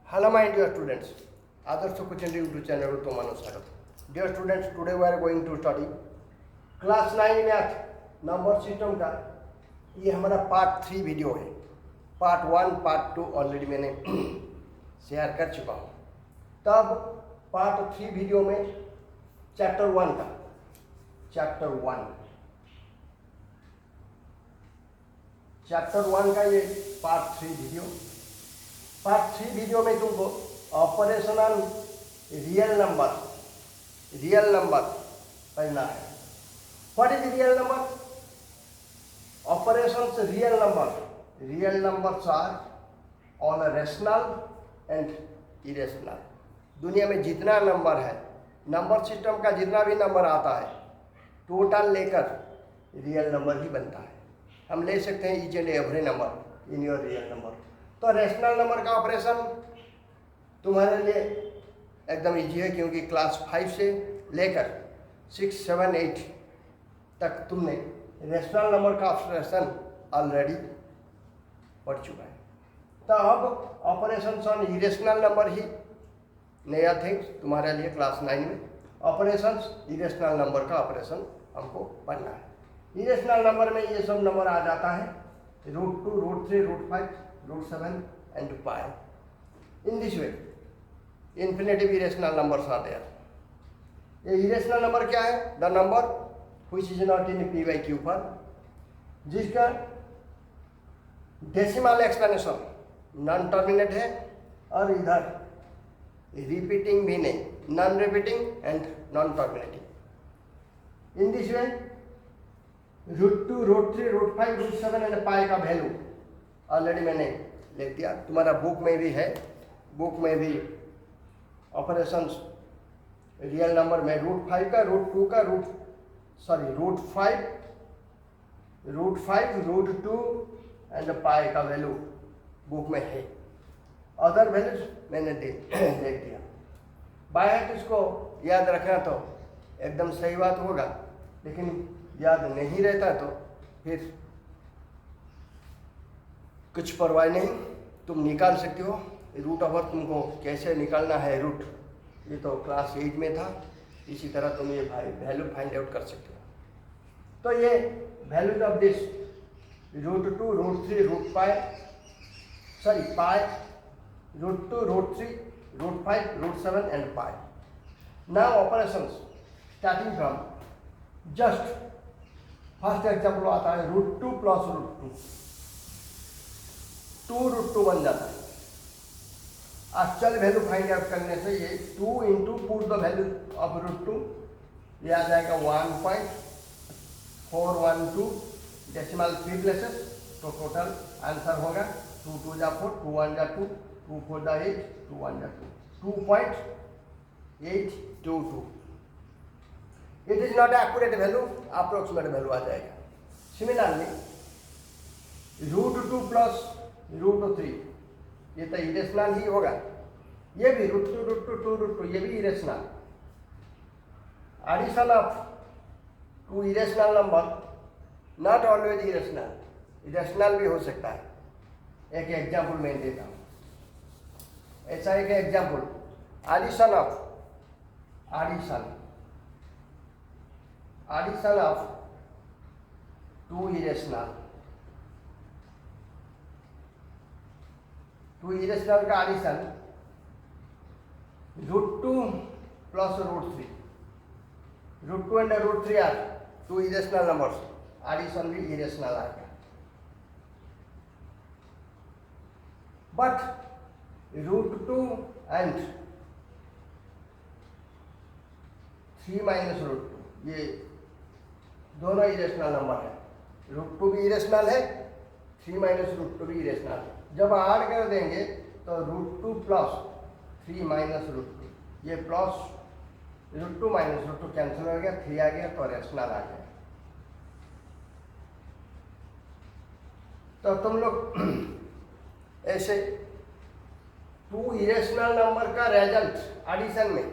Hello my dear students, Adarsh Coaching YouTube channel में तुम्हारा स्वागत। Dear students, today we are going to study class 9 math number system का ये हमारा part 3 video है। Part 1 part 2 already मैंने share कर चुका हूँ। तब पार्ट 3 वीडियो में चैप्टर 1 का ये पार्ट 3 वीडियो। पार्ट 3 वीडियो में तुमको ऑपरेशनल रियल नंबर पढ़ना है। What is real number? Operations real numbers are all rational and irrational. दुनिया में जितना नंबर है, नंबर सिस्टम का जितना भी नंबर आता है, टोटल लेकर रियल नंबर ही बनता है। हम ले सकते हैं each and every number in your real number. तो रेशनल नंबर का ऑपरेशन तुम्हारे लिए एकदम इजी है, क्योंकि क्लास 5 से लेकर 6, 7, 8 तक तुमने रेशनल नंबर का ऑपरेशन ऑलरेडी पढ़ चुका है। तो अब ऑपरेशन ऑन इरेशनल नंबर ही नया थिंग्स तुम्हारे लिए क्लास 9 में ऑपरेशंस इरेशनल नंबर का ऑपरेशन हमको पढ़ना है। इरेशनल नंबर में ये सब नंबर आ जाता है √2, √3, √5, √7 and pi. In this way, infinitive irrational numbers are there. ये irrational number क्या है? The number which is not in p by q form, जिसका डेसिमल एक्सप्लेनेशन नॉन टर्मिनेट है और इधर रिपीटिंग भी नहीं, non repeating and non terminating. In this way √2, √3, √5, √7 and pi का वैल्यू ऑलरेडी मैंने लिख दिया। तुम्हारा बुक में भी है, बुक में भी ऑपरेशंस रियल नंबर में √5 का, √2 का, √2 एंड पाई का वैल्यू बुक में है। अदर वैल्यूज मैंने लिख दिया। बाय हार्ट इसको याद रखना तो एकदम सही बात होगा, लेकिन याद नहीं रहता तो फिर कुछ परवाह नहीं, तुम निकाल सकते हो। रूट ओवर तुमको कैसे निकालना है रूट, ये तो क्लास 8 में था। इसी तरह तुम ये वैल्यू फाइंड आउट कर सकते हो। तो ये values of this √2, √3, pi, √2, √3, √5, √7 and pi. Now operations starting from just first example आता है √2 प्लस √2, 2√2 बन जाता है। एक्चुअल वैल्यू फाइंड आउट करने से ये 2 into put the value of √2, ये आ जाएगा 1.412 डेसिमल 3 प्लेसेस। तो टोटल आंसर होगा 2 2 जा 4, 2 1 जा 2, 2 4 जा 8, 2 1 जा 2, 2.822। It is not accurate value, approximate value आ जाएगा। सिमिलरली √2 प्लस √3, ये तो इरेशनल ही होगा। ये भी √2, ये भी irrational. Addition of 2 irrational number not always irrational भी हो सकता है। एक एग्जाम्पल मैं देता हूँ। ऐसा एक एग्जाम्पल, एडिशन ऑफ 2 इरेशनल का addition √2 plus √3, √2 and √3 are 2 irrational numbers, addition भी इरेशनल आएगा। बट √2 एंड 3 माइनस √2, ये दोनों इरेशनल नंबर है। √2 भी इरेशनल है, 3 माइनस √2 भी इरेशनल है। जब ऐड कर देंगे तो √2 प्लस 3 माइनस √2, ये प्लस √2 माइनस √2 कैंसिल हो गया, 3 आ गया तो रेशनल आ गया। तो तुम लोग ऐसे 2 इरेशनल नंबर का रिजल्ट एडिशन में,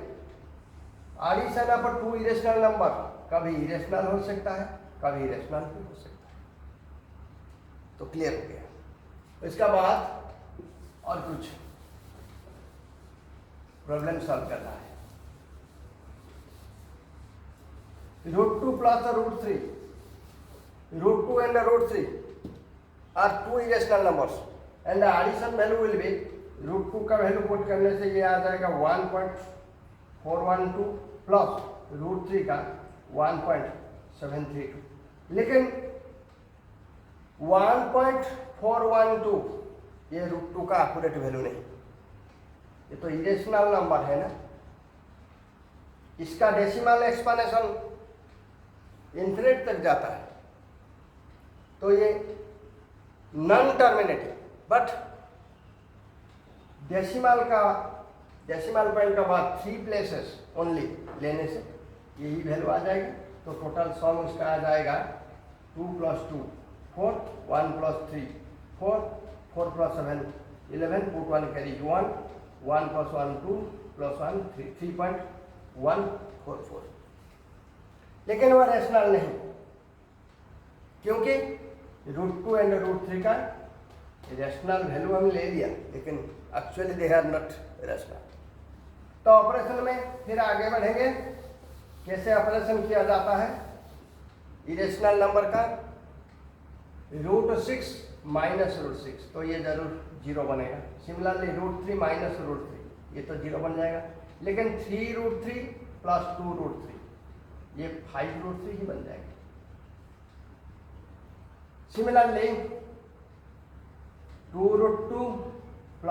एडिशन ऑफ 2 इरेशनल नंबर कभी इरेशनल हो सकता है, कभी इरेशनल भी हो सकता है। तो क्लियर हो गया। इसका बाद और कुछ प्रॉब्लम सॉल्व करना है। √2 plus √3, √2 and √3 are two irrational numbers and the addition value will be √2 का वैल्यू पुट करने से ये आ जाएगा 1.412 प्लस √3 का 1.732, लेकिन 1.412 ये √2 का एक्यूरेट वैल्यू नहीं, ये तो इरेशनल नंबर है ना। इसका डेसिमल एक्सपांशन इन्फिनिट तक जाता है, तो ये नॉन टर्मिनेटिव, बट डेसिमल पॉइंट का बाद 3 प्लेसेस ओनली लेने से यही वैल्यू आ जाएगी। तो टोटल सम उसका आ जाएगा 2 + 2 4, 1 + 3 4, 4 + 7 11, put 1 carry 1, 1 + 1 2 + 1 3, 3.144। लेकिन वह रैशनल नहीं, क्योंकि √2 एंड √3 का रैशनल वैल्यू हम ले लिया, लेकिन actually they are not rational. तो ऑपरेशन में फिर आगे बढ़ेंगे, कैसे ऑपरेशन किया जाता है इरेशनल नंबर का। √6 - √6 तो ये जरूर 0 बनेगा। सिमिलरली √3 - √3 ये तो 0 बन जाएगा, लेकिन 3√3 + 2√3 ये 5√3 ही बन जाएगा। सिमिलरली 2√2 +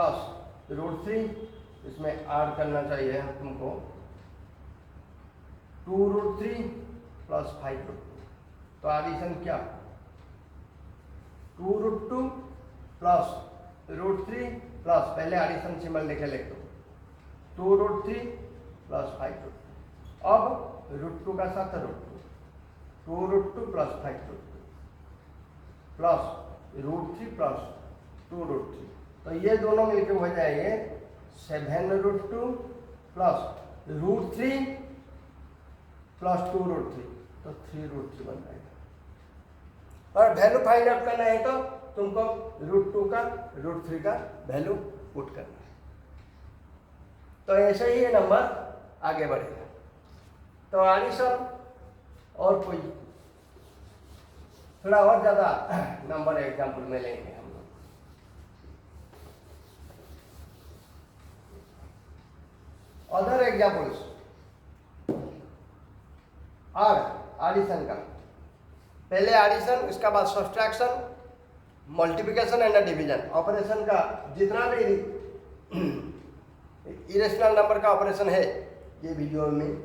√3 इसमें ऐड करना चाहिए तुमको 2√3 + 5√2, तो एडिशन क्या 2√2 + √3 प्लस, पहले एडिशन सिंबल लेके लिख दो 2√3 + 5√2। अब √2 का साथ √2, 2√2 + 5√2 प्लस √3 + 2√3, तो ये दोनों मिलकर हो जाएंगे 7√2 + √3 + 2√3, तो 3√3 बन जाएगा। और वैल्यू फाइंड आउट करना है तो तुमको √2 का √3 का वैल्यू पुट करना है। तो ऐसे ही ये नंबर आगे बढ़ेगा। तो एडिशन और कोई थोड़ा और ज़्यादा नंबर एग्जाम्पल में लेंगे हम लोग। अदर एग्जाम्पल्स और एडिशन का, पहले एडिशन, उसका बाद subtraction, multiplication and division. Operation का जितना भी इरेशनल नंबर का ऑपरेशन है ये वीडियो में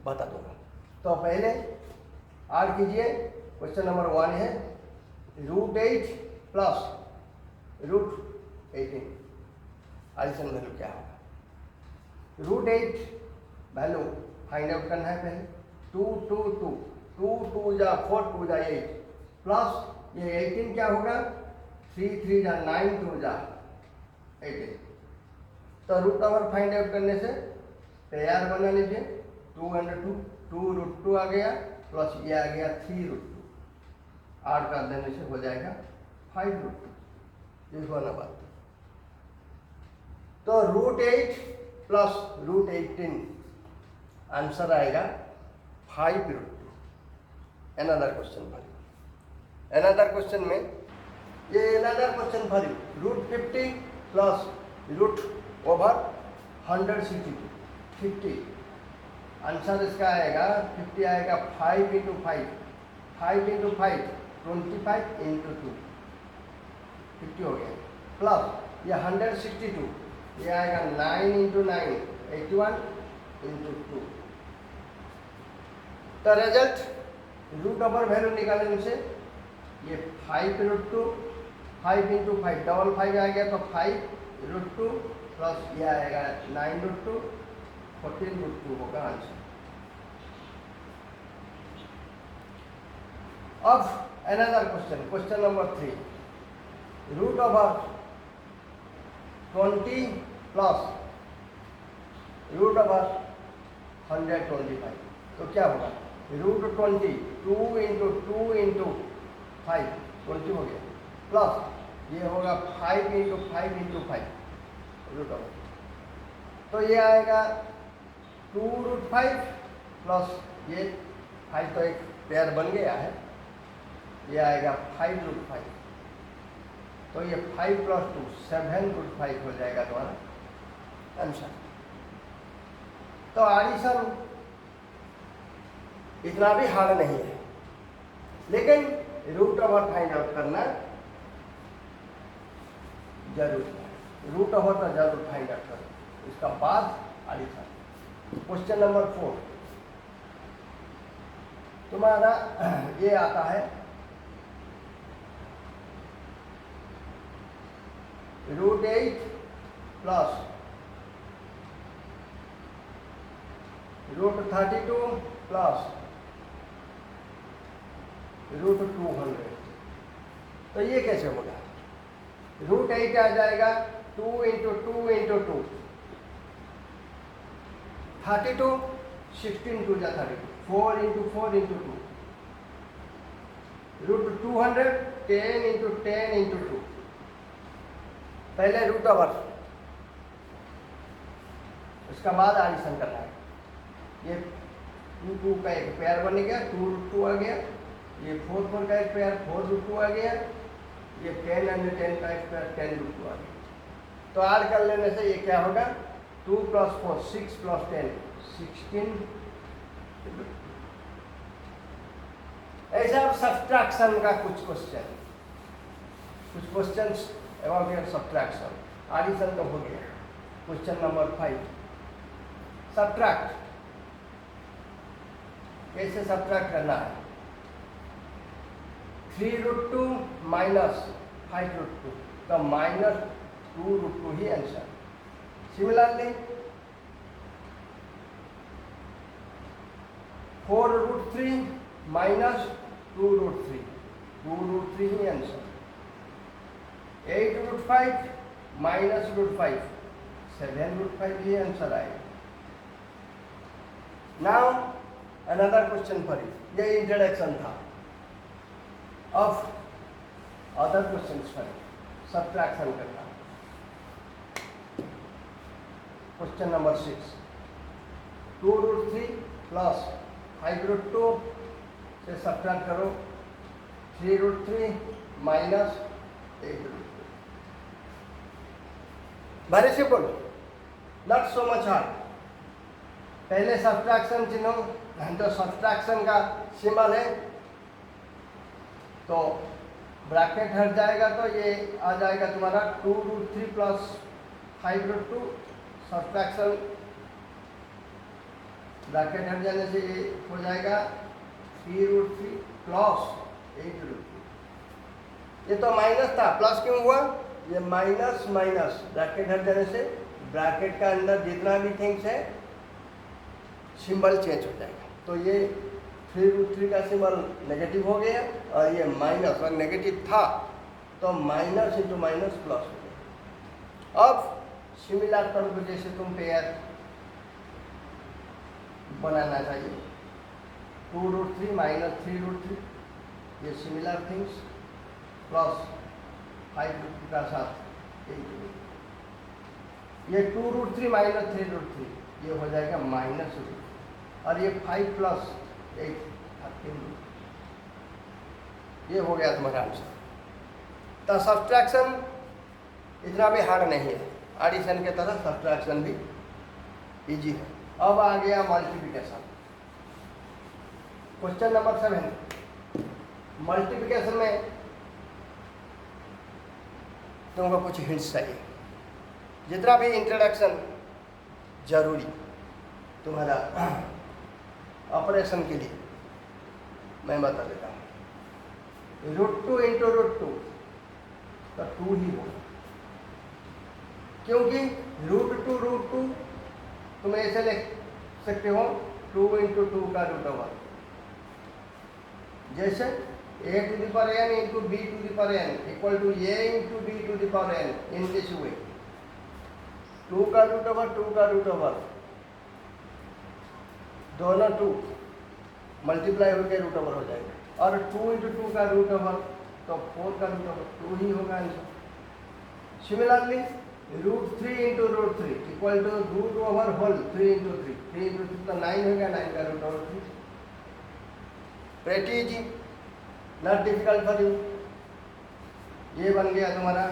बता दूंगा। तो पहले ऐड कीजिए, क्वेश्चन नंबर 1 है √8 + √18, एडिशन वैल्यू क्या होगा। √8 वैल्यू फाइंड आउट करना है पहले, 2 2 2 2 2 जा 4 2 जा 8 प्लस ये 18 क्या होगा 3 3 जा 9 2 जा 18। तो रूट ओवर फाइंड आउट करने से तैयार बना लीजिए 2 × 2 2 √2 आ गया प्लस ये आ गया 3√2, ऐड कर देने से हो जाएगा 5√2। देखो ना बात, तो √8 + √18 आंसर आएगा 5√2। Another question for you, another question में ये another question for you √50 + √162 50, answer इसका आएगा 50 आएगा 5 × 5, 5 × 5 25 × 2 50 हो गया, प्लस ये 162 ये आएगा 9 × 9 81 × 2। तो रिजल्ट रूट ओवर वैल्यू निकालने से ये 5√2 5 × 5 डबल 5 आ गया, तो 5√2 प्लस ये आएगा 9√2 14√2 होगा आंसर। अब अनदर क्वेश्चन, क्वेश्चन नंबर 3 √20 + √125, तो क्या होगा √20 2 × 2 × 5 20 हो गया, प्लस ये होगा 5 × 5 × 5 √, तो ये आएगा 2√5 प्लस ये 5 तो एक पेयर बन गया है, ये आएगा 5√5। तो ये 5 + 2 7√5 हो जाएगा तुम्हारा आंसर। तो एडिशन इतना भी हार्ड नहीं है, लेकिन रूट ओवर फाइंड आउट करना जरूरी है। रूट ओवर तो जरूर फाइंड आउट करो, इसका बाद एडिशन। क्वेश्चन नंबर 4 तुम्हारा ये आता है √8 प्लस √32 प्लस √200। तो ये कैसे होगा? √8 आ जाएगा 2 × 2 × 2, 32 16 2 जा 32, 4 × 4 × 2, √200 10 × 10 × 2। पहले रूट ओवर, उसका बाद एडिशन करना है। ये 2 का एक पेयर बन गया, 2√2 आ गया। ये 4 का एक पेयर 4√2 आ गया। ये 10 और 10 का एक पेयर 10√2 आ गया। तो ऐड कर लेने से ये क्या होगा? 2 + 4 6 + 10 16। ऐसा सब्ट्रैक्शन का कुछ questions about your subtraction. Addition तो हो गया। Question number 5 subtract. कैसे सब्ट्रैक्ट करना है? 3√2 माइनस 5√2, तो -2√2 ही आंसर। सिमिलरली 4√3 माइनस 2√3, 2√3 ही आंसर। 8√5 माइनस √5, 7√5 ही आंसर आएगा। Now another question for you. ये इंट्रोडक्शन था। अब other questions for you, subtraction करना। क्वेश्चन नंबर 6 2√3 प्लस 5√2 से सब्ट्रैक्ट करो 3√3 minus 8√2। Very simple, not so much hard. पहले सब्ट्रैक्शन चिन्ह, जो सब्ट्रैक्शन का सिंबल है, तो ब्रैकेट हट जाएगा, तो ये आ जाएगा तुम्हारा 2√3 प्लस 5√2। सब्ट्रैक्शन ब्रैकेट हट जाने से ये हो जाएगा 3√3 प्लस 8√2। ये तो माइनस था, प्लस क्यों हुआ? ये माइनस माइनस ब्रैकेट हट जाने से ब्रैकेट का अंदर जितना भी थिंग्स है सिंबल चेंज हो जाएगा। तो ये 3√3 का सिंबल नेगेटिव हो गया, और ये माइनस, और नेगेटिव था तो माइनस × माइनस प्लस हो गया। अब सिमिलर टर्म को जैसे तुम पेयर बनाना चाहिए, 2√3 माइनस 3√3, ये सिमिलर थिंग्स, प्लस 5√2 का साथ 8√2। ये 2√3 माइनस 3√3, ये हो जाएगा -√2, और ये 5 + 8 13। ये हो गया तुम्हारा आंसर। तो सब्ट्रैक्शन इतना भी हार्ड नहीं है, एडिशन के तरह सब्ट्रैक्शन भी इजी है। अब आ गया मल्टीप्लिकेशन। क्वेश्चन नंबर 7 मल्टीप्लिकेशन में तुमको कुछ हिंट्स चाहिए। जितना भी इंट्रोडक्शन जरूरी तुम्हारा ऑपरेशन के लिए, मैं बता देता हूँ। √2 × √2 तो 2 ही होगा, क्योंकि √2 तुम ऐसे लिख सकते हो 2 × 2 का रूट ओवर, जैसे a⁴ × b⁴ equal to a × b⁴ in this way. 2 का रूट ओवर 2 का रूट ओवर, दोनों 2 मल्टीप्लाई होकर रूट ओवर हो जाएगा, और 2 × 2 का रूट ओवर तो 4 का रूट ओवर 2 ही होगा answer. Similarly √3 into √3 equal to root over whole 3 into 3, 3 into 3 तो 9 हो गया, 9 का root over 3। Pretty easy, not difficult for you. ये बन गया तुम्हारा।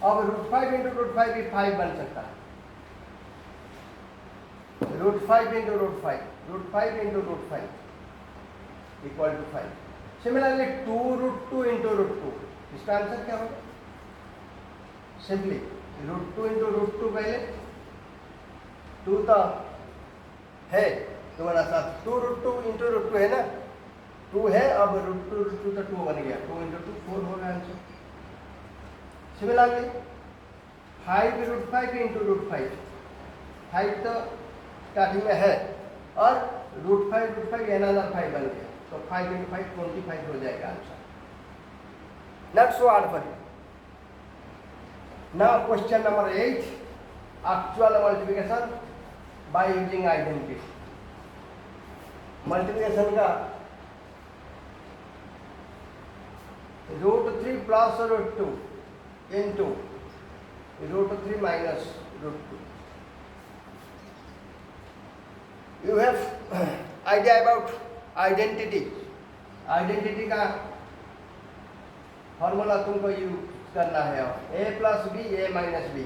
अब √5 इंटू √5 भी 5 बन सकता है। √5 into √5, √5 into √5 equal to 5। Similarly 2√2 into √2, इसका आंसर क्या होगा? सिंपली √2 इंटू √2, पहले 2 तो है तुम्हारा साथ, 2√2 इंटू √2 है ना, 2 है, अब √2 तो 2 बन गया, 2 इंटू 2 4 होगा आंसर। सिमिलरली 5√5 इंटू √5, 5 तो स्टार्टिंग में है, और √5 अनदर 5 बन गया, तो 5 इंटू 5 25 हो जाएगा answer. Not so hard for you. Now question number 8, actual multiplication by using identity। Multiplication का √3 plus √2 into √3 minus √2। You have idea about identity. Identity का फॉर्मूला तुमको यूज करना है। a plus B, A minus B,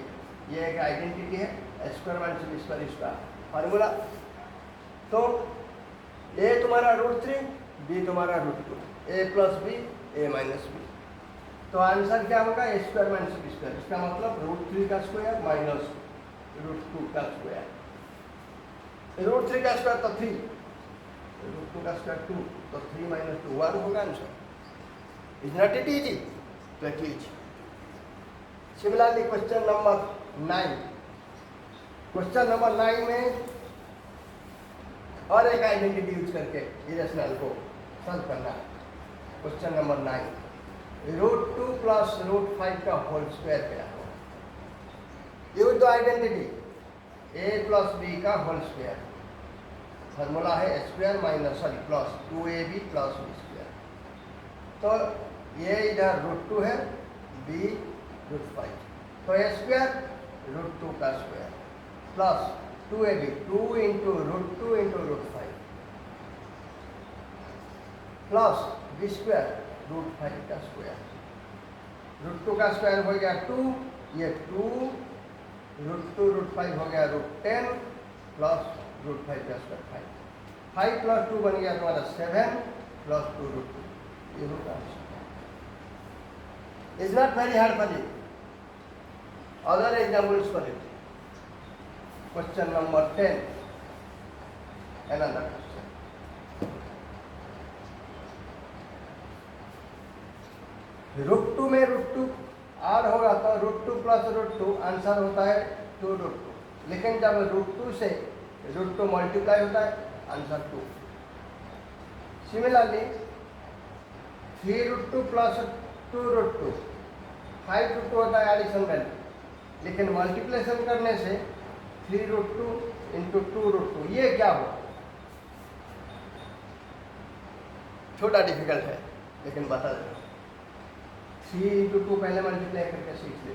ये एक identity है, square minus B square, इसका formula. तो a तुम्हारा √3, b तुम्हारा √2, a plus B, A minus B. तो आंसर क्या होगा? a square minus B square. इसका मतलब √3 का स्क्वायर माइनस √2 का स्क्वायर। √3 का स्क्वायर तो 3, √2 का स्क्वायर 2, तो 3 माइनस 2 1 होगा answer. Is not it easy? तो it is. Similarly question number 9, question number 9 में और एक आइडेंटिटी यूज करके इरेशनल को सॉल्व करना है। क्वेश्चन नंबर 9, √2 प्लस √5 का होल स्क्वायर क्या होगा? Use the identity a plus B का होल स्क्वायर। फॉर्मूला है square minus plus 2ab plus B square. तो ये इधर √2 है, b √5, तो a स्क्वायर √2 का square plus 2ab, 2 into √2 into √5 plus b square √5 का स्क्वायर। √2 का स्क्वायर हो गया 2, ये 2 √2 √5 हो गया √10 प्लस √5 का स्क्वायर 5, 5 प्लस 2 बन गया तुम्हारा 7 प्लस 2 √2, ये होगा answer. It's not very hard for you. Other examples for it. Question number 10. Another question. √2 में √2 r होगा तो √2 प्लस √2 आंसर होता है 2√2, लेकिन जब √2 से √2 मल्टीप्लाई होता है आंसर 2। सिमिलरली 3√2 प्लस 2√2, 5√2 होता है एडिशन वैल्यू, लेकिन मल्टीप्लिकेशन करने से 3√2 इंटू 2√2, ये क्या हो? छोटा डिफिकल्ट है लेकिन बता दो। 3 इंटू 2 पहले मल्टीप्लाई करके 6 ले,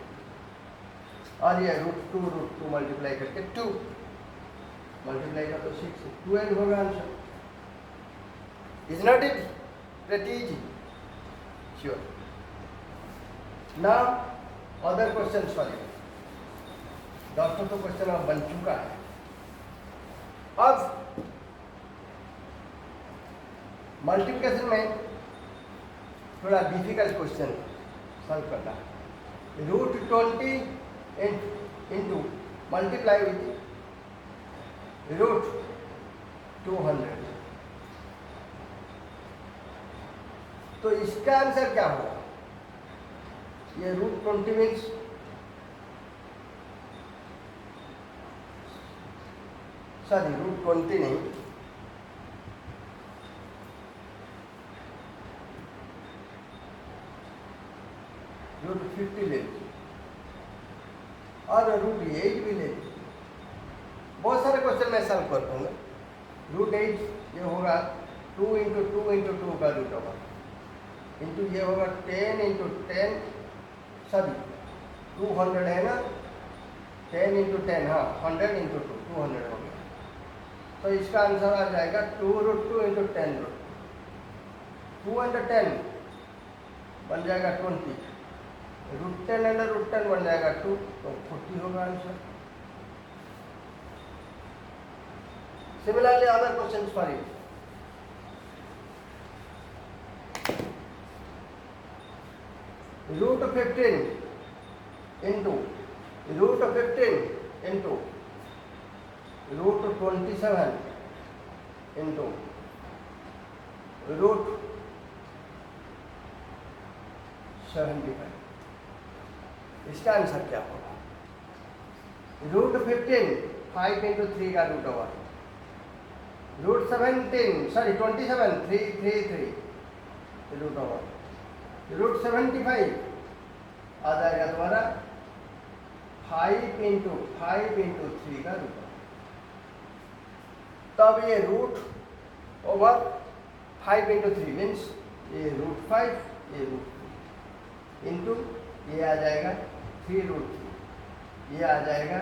और ये √2 मल्टीप्लाई करके 2 मल्टीप्लाई का तो 6 12 होगा answer. Is not it pretty easy? Sure. Now other question for you. दोस्तों तो क्वेश्चन अब बन चुका है। अब मल्टीप्लिकेशन में थोड़ा डिफिकल्ट क्वेश्चन सॉल्व करना है। √20 इंटू मल्टीप्लाई विथ √200, तो इसका आंसर क्या होगा? ये √20 मीन्स सॉरी √20 नहीं, √50 ले लीजिए और √8 भी ले लीजिए। बहुत सारे क्वेश्चन मैं सॉल्व कर दूंगा। √8 ये होगा 2 इंटू 2 इंटू 2 का रूट ओवर, इंटू ये होगा 10 इंटू 10 सॉरी 200 है ना, 10 इंटू 10, हाँ 100 इंटू 2, 200 हो गया। तो इसका आंसर आ जाएगा 2√2 इंटू 10√2, 210 बन जाएगा 20, √10 अंडर √10 बन जाएगा 2, तो 40 होगा answer. Similarly other question for you. √15 into √15 into √27 into √75, इसका आंसर क्या होगा? √15 5 इंटू 3 का रूट ओवर, √27 3 रूट ओवर, √75 आ जाएगा तुम्हारा 5 इंटू 3 का रूट। तब ये रूट ओवर 5 इंटू 3 मीन्स ये √5, ये √3 इंटू ये आ जाएगा 3√3, ये आ जाएगा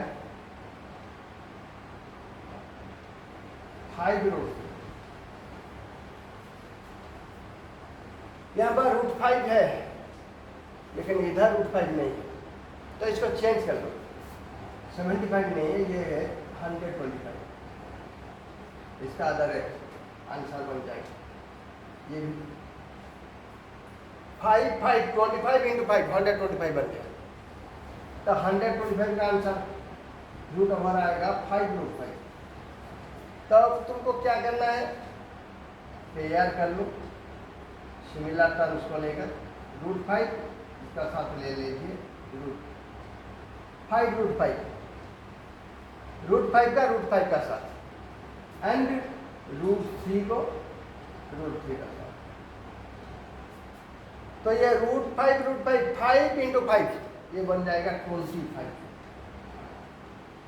5√3। यहाँ पर √5 है लेकिन इधर √5 नहीं है, तो इसको चेंज कर दो। 75 नहीं है, ये है 125, इसका अदर आंसर बन जाएगा ये भी 25 इंटू 5 125 बन गया। तो 125 का आंसर रूट ओवर आएगा 5√5। तब तुमको क्या करना है, पेयर कर लो सिमिलर टर्म्स को लेकर, √5 इसका साथ ले लीजिए, √5 का √5 का साथ एंड √3 को √3 का साथ। तो ये √5 इंटू 5 ये बन जाएगा 25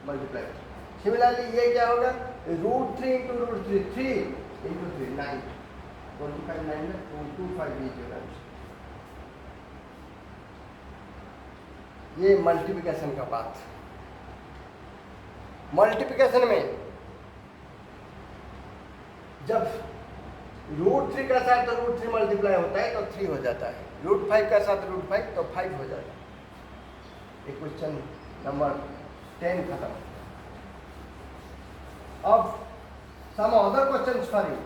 मल्टीप्लाई। सिमिलरली ये क्या होगा, √3 इंटू √3, 3 इंटू 3 9, 25 9 में 225 लीजिएगा। ये मल्टीप्लिकेशन का बात। मल्टीप्लिकेशन में जब √3 का साथ तो √3 मल्टीप्लाई होता है तो 3 हो जाता है, √5 का साथ √5 तो 5 हो जाता है। ये क्वेश्चन नंबर 10 खत्म। अब some other questions for you.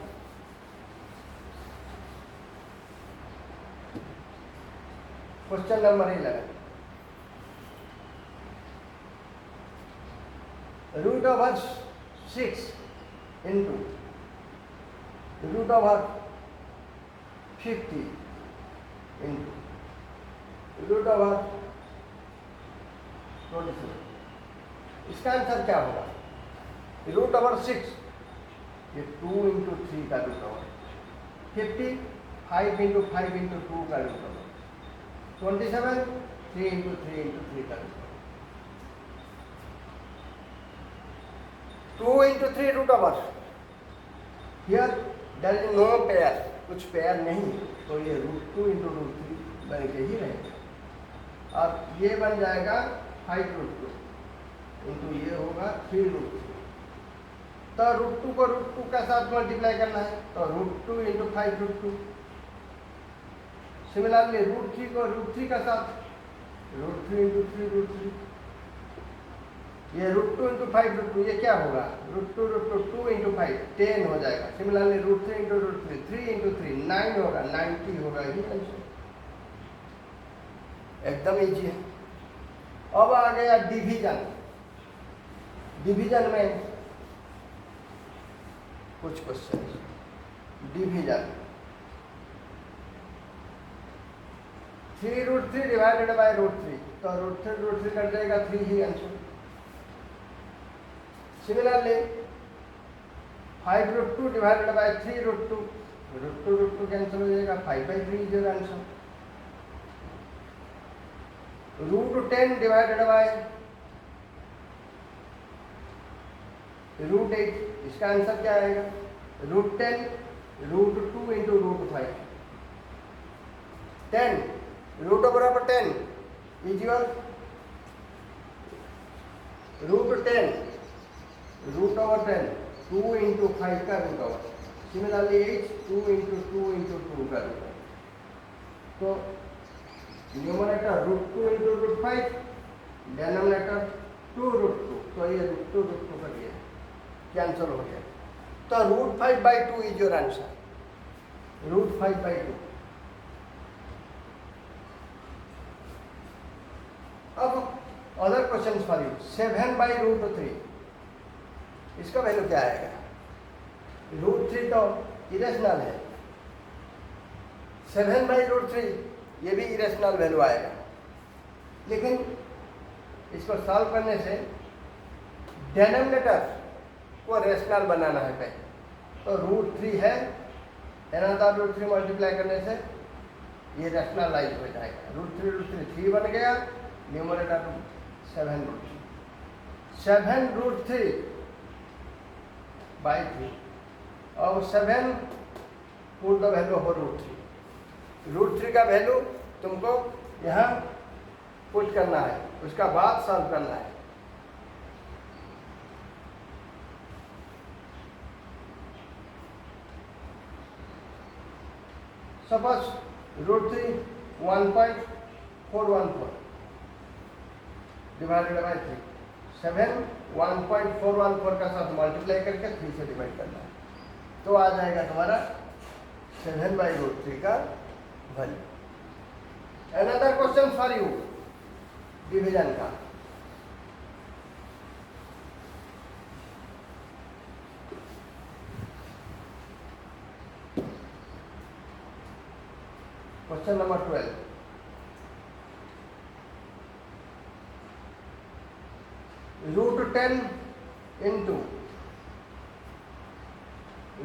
Question number 11, √6 into √50 into √27, इसका आंसर क्या होगा? √6 ये 2 इंटू 3 का रूट ओवर, 50 5 इंटू 5 इंटू 2 का रूट ओवर, 27 3 इंटू 3 इंटू 3 का root over, 2 into 3 root over. Here there is no pair, कुछ पेयर नहीं, तो ये √2 इंटू √3 बन के ही रहेगा। अब ये बन जाएगा 5√2 इंटू ये होगा 3√3। तो √2 को √2 के साथ मल्टीप्लाई करना है, तो √2 इंटू 5√2। सिमिलरली √3 को √3 का साथ √3 इंटू 3√3। ये √2 इंटू 5√2 ये क्या होगा, √2 2 इंटू 5 10 हो जाएगा। सिमिलरली √3 इंटू √3 3 इंटू 3 9 होगा, 90 होगा ही आंसर। एकदम इजी है। अब आ गया डिवीजन। डिवीजन में कुछ क्वेश्चन। डिवीजन 3√3 डिवाइडेड बाय √3, तो √3 कट जाएगा, 3 ही answer. Similarly 5√2 divided by 3√2, √2 cancel हो जाएगा, 5/3 is your answer. √10 divided by √8, इसका आंसर क्या आएगा, √10 √2 इंटू √5, 10 √10 इज योर √10 √10 2 into 5 का root over. Similarly h 2 into 2 into 2 का रूट ओवर। तो न्यूमरेटर √2 into √5, डिनोमिनेटर 2 √2, तो ये √2 √2 कर दिया, कैंसिल हो गया। तो √5/2 इज योर आंसर, √5/2। अब अदर क्वेश्चन फॉर यू, 7/√3, इसका वैल्यू क्या आएगा? √3 तो इरेशनल है, 7/√3 ये भी इरेशनल वैल्यू आएगा। लेकिन इसको सॉल्व करने से डिनोमिनेटर को रेशनल बनाना है पहले। तो √3 है, अनदर √3 मल्टीप्लाई करने से ये रेशनलाइज हो जाएगा। √3 3 बन गया, न्यूमरेटर 7√3, 7√3/3। अब 7 पुट द वैल्यू ऑफ √3 का वैल्यू तुमको यहाँ पुट करना है, उसका बाद सॉल्व करना है। सपोज √3 1.414 डिवाइडेड बाय 3, 7 1.414 का साथ मल्टीप्लाई करके 3 से डिवाइड करना है, तो आ जाएगा तुम्हारा 7/√3 का value. Another question for you, division का। Question number 12, √10 into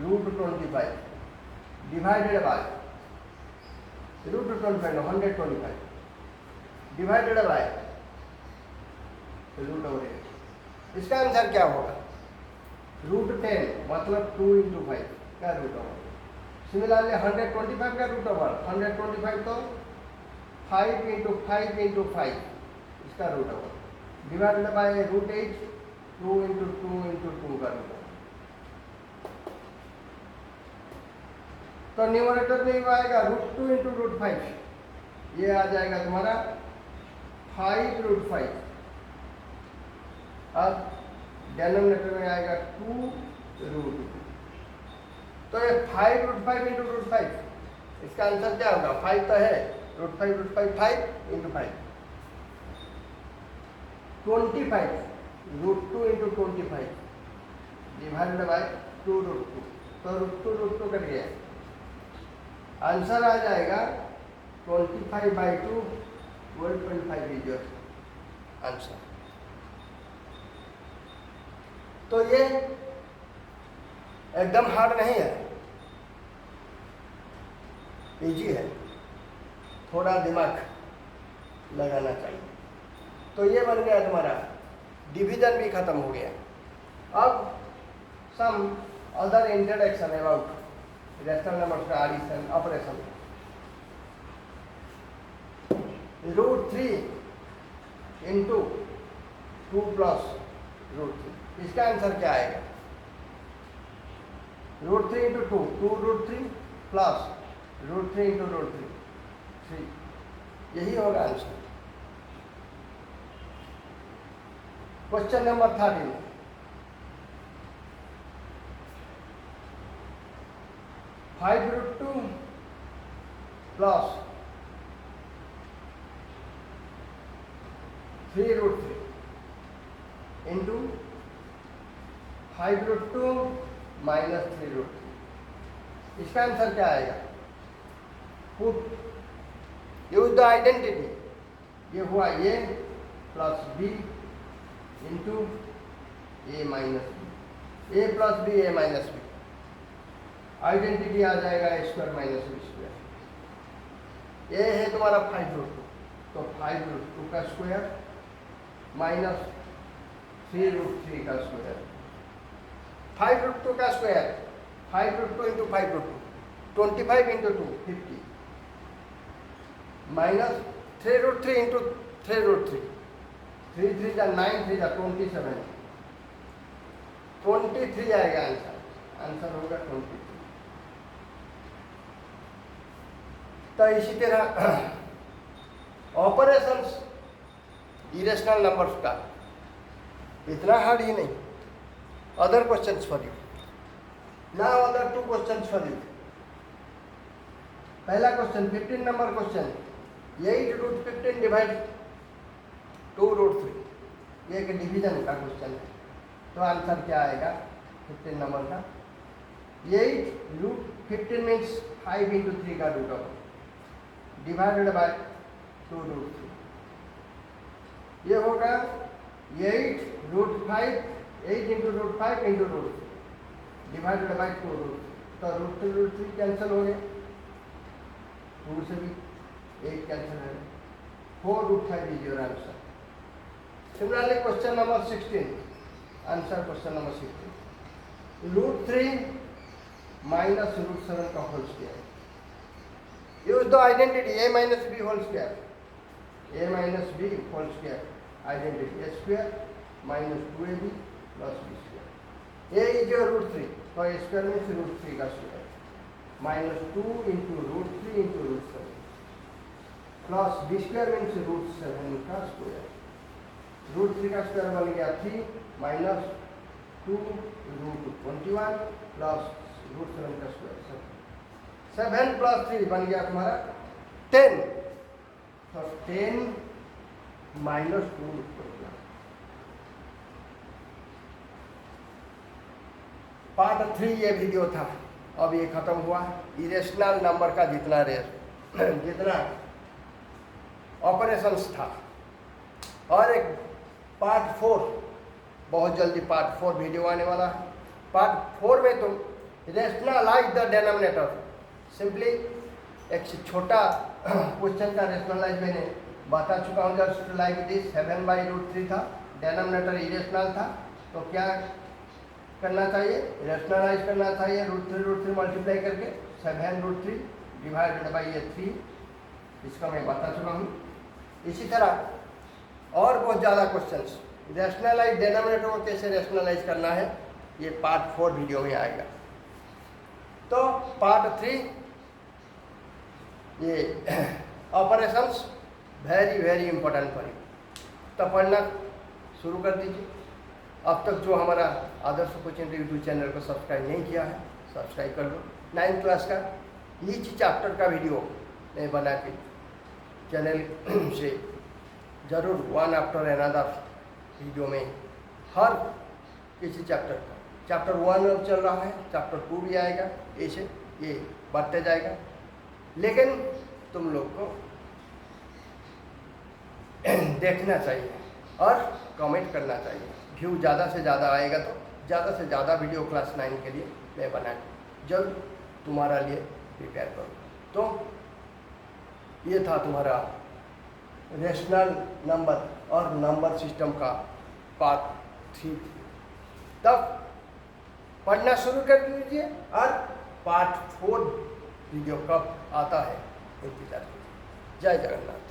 √25 divided by √25 no 125 divided by √8। इसका आंसर क्या होगा? √10 मतलब 2 into 5 का रूट ओवर। सिमिलरली 125 का रूट ओवर, 125 तो 5 into 5 into 5 इसका root over, divided by √8 2 into 2 into 2 का रूट ओवर। तो न्यूमरेटर में आएगा √2 into √5, ये आ जाएगा तुम्हारा 5√5। अब डिनोमिनेटर में आएगा 2√2, तो ये 5√5 into √5, इसका आंसर क्या होगा? 5 तो है, √5 5 into 5 25, √2 into 25 डिवाइडेड बाय 2√2, तो √2 कट गया, आंसर आ जाएगा 25/2, 12.5 इज योर आंसर। तो ये एकदम हार्ड नहीं है, इजी है, थोड़ा दिमाग लगाना चाहिए। तो ये बन गया तुम्हारा, डिवीजन भी खत्म हो गया। अब some other introduction about rational numbers का एडिशन ऑपरेशन। √3 into 2 plus √3, इसका आंसर क्या आएगा? √3 into 2, 2√3 plus √3 into √3, 3, यही होगा answer. Question number 13, √5 plus 3√3 into 5√2 minus 3√3, इसका आंसर क्या आएगा? पुट यूज द आइडेंटिटी, ये हुआ a plus b into a minus b, a plus b a minus b, identity आ जाएगा a square minus b square. a है तुम्हारा 5√2, तो 5√2 का स्क्वायर माइनस 3√3 का स्क्वायर, 5√2 का square 5√2 into 5√2, 25 into 2 50, minus 3√3 into 3√3, 3 3 जा 9 3 जा 27, 23 आएगा आंसर। आंसर होगा 23। तो इसी तरह ऑपरेशंस इरेशनल नंबर्स का इतना हार्ड ही नहीं। Other questions for you now, other 2 questions for you. पहला question 15 number question, 8 root 15 divide 2 root 3, ये एक डिवीजन का क्वेश्चन है। तो आंसर क्या आएगा 15 नंबर का? 8 रूट 15 मीन्स 5 इंटू 3 का root of divided by 2 root 3। ये होगा 8 root 5, 8 into root 5 into root divided by 2 root. तो रूट 3 कैंसिल हो गए, 2 से भी 8 कैंसिल है, 4 root 5 is your answer. Similarly question number 16, answer question number 16, root 3 minus root 7 का whole square. Use the identity a minus b whole square, a minus b whole square identity, a square minus 2ab plus b square. a is your root 3, तो a square means root 3 का square minus 2 into root 3 into root 7 plus b square means root 7 का square. Root 3 का square बन गया 3 minus 2 root 21 plus root 7 का square 7 plus 3 बन गया तुम्हारा 10। तो 10 माइनस 2 रूट 21। पार्ट 3 ये वीडियो था, अब ये खत्म हुआ। इरेशनल नंबर का जितना ऑपरेशंस था। और एक पार्ट 4, बहुत जल्दी पार्ट 4 वीडियो आने वाला है। पार्ट 4 में तुम रेशनलाइज द डेनोमिनेटर, सिंपली एक छोटा क्वेश्चन का रेशनलाइज मैंने बता चुका हूँ। जस्ट लाइक दिस 7/√3 था, डेनोमिनेटर इरेशनल था, तो क्या करना चाहिए? रेशनलाइज करना चाहिए। √3 मल्टीप्लाई करके 7√3 डिवाइडेड बाई ये 3, इसका मैं बता चुका हूँ। इसी तरह और बहुत ज़्यादा क्वेश्चंस रेशनलाइज डेनोमिनेटर को कैसे रेशनलाइज करना है, ये पार्ट 4 वीडियो में आएगा। तो पार्ट 3 ये operations very important for you, तो पढ़ना शुरू कर दीजिए। अब तक जो हमारा आदर्श कोचिंग यूट्यूब चैनल को सब्सक्राइब नहीं किया है, सब्सक्राइब कर लो। 9th क्लास का ईच चैप्टर का वीडियो मैं बना के चैनल से ज़रूर वन आफ्टर अनदर वीडियो में हर किसी चैप्टर का, चैप्टर 1 अब चल रहा है, चैप्टर 2 भी आएगा, ऐसे ये बढ़ते जाएगा। लेकिन तुम लोग को देखना चाहिए और कमेंट करना चाहिए। व्यू ज़्यादा से ज़्यादा आएगा तो ज़्यादा से ज़्यादा वीडियो क्लास 9 के लिए मैं बना के जल्द तुम्हारा लिए प्रिपेयर करूँगा। तो ये था तुम्हारा रेशनल नंबर और नंबर सिस्टम का पार्ट 3। तब पढ़ना शुरू कर दीजिए और पार्ट 4 वीडियो कब आता है इंतजार कीजिए। जय जगन्नाथ।